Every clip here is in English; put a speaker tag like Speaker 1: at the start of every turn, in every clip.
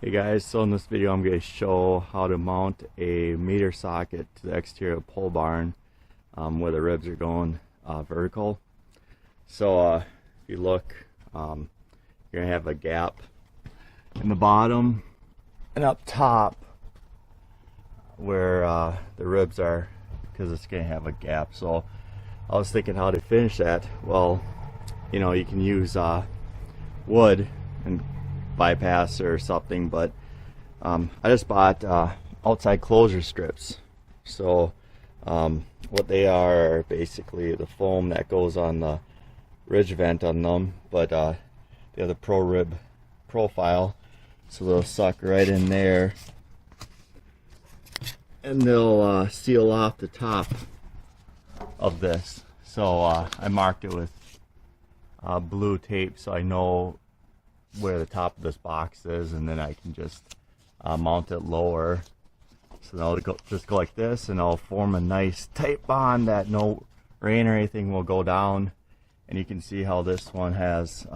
Speaker 1: Hey guys, so in this video I'm going to show how to mount a meter socket to the exterior of a pole barn where the ribs are going vertical. So if you look, you're going to have a gap in the bottom and up top where the ribs are, because it's going to have a gap. So I was thinking how to finish that. Well, you know, you can use wood and bypass or something, but I just bought outside closure strips. So what they are basically the foam that goes on the ridge vent on them, but they have the pro rib profile, so they'll suck right in there and they'll seal off the top of this. So I marked it with blue tape so I know where the top of this box is, and then I can just mount it lower. So now it'll just go like this, and I'll form a nice tight bond that no rain or anything will go down. And you can see how this one has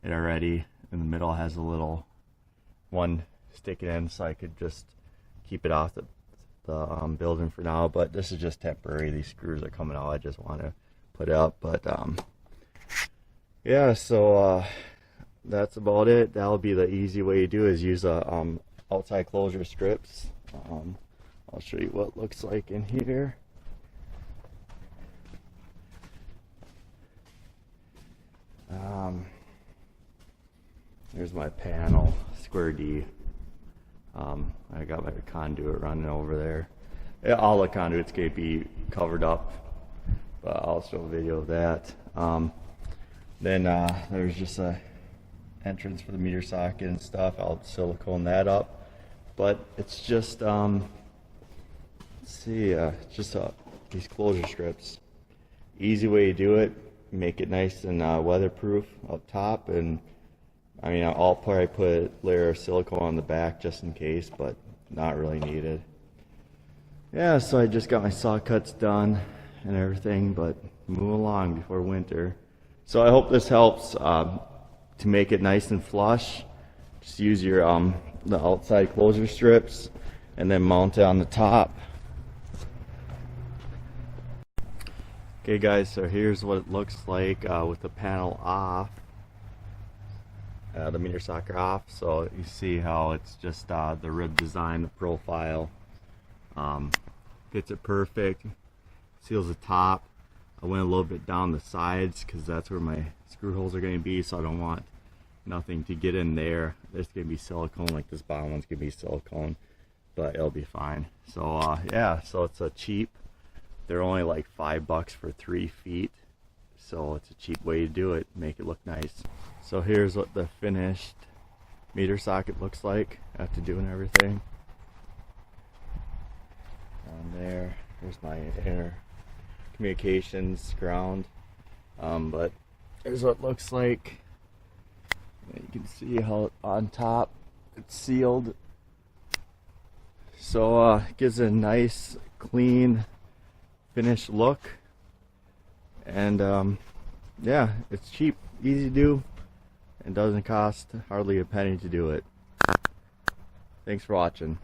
Speaker 1: it already in the middle, has a little one sticking in, so I could just keep it off the building for now. But this is just temporary. These screws are coming out. I just want to put it up. But yeah, so that's about it. That'll be the easy way to do, is use outside closure strips. I'll show you what it looks like in here. Here's my panel, square D. I got my conduit running over there. Yeah, all the conduit's gonna be covered up, but I'll show a video of that. Then there's just a entrance for the meter socket and stuff. I'll silicone that up, but it's just let's see, just these closure strips. Easy way to do it. Make it nice and weatherproof up top, and I mean I'll probably put a layer of silicone on the back just in case, but not really needed. Yeah, so I just got my saw cuts done and everything, but move along before winter. So I hope this helps. To make it nice and flush, just use your the outside closure strips and then mount it on the top. Okay guys, so here's what it looks like with the panel off, the meter socket off. So you see how it's just the rib design, the profile, fits it perfect, seals the top. I went a little bit down the sides because that's where my screw holes are going to be, so I don't want nothing to get in there. There's going to be silicone, like this bottom one's going to be silicone, but it'll be fine. So yeah, so it's a cheap, they're only like $5 for 3 feet, so it's a cheap way to do it, make it look nice. So here's what the finished meter socket looks like after doing everything. Down there's my inner communications ground, but here's what it looks like. You can see how on top it's sealed, so it gives a nice clean finished look, and yeah, it's cheap, easy to do, and doesn't cost hardly a penny to do it. Thanks for watching.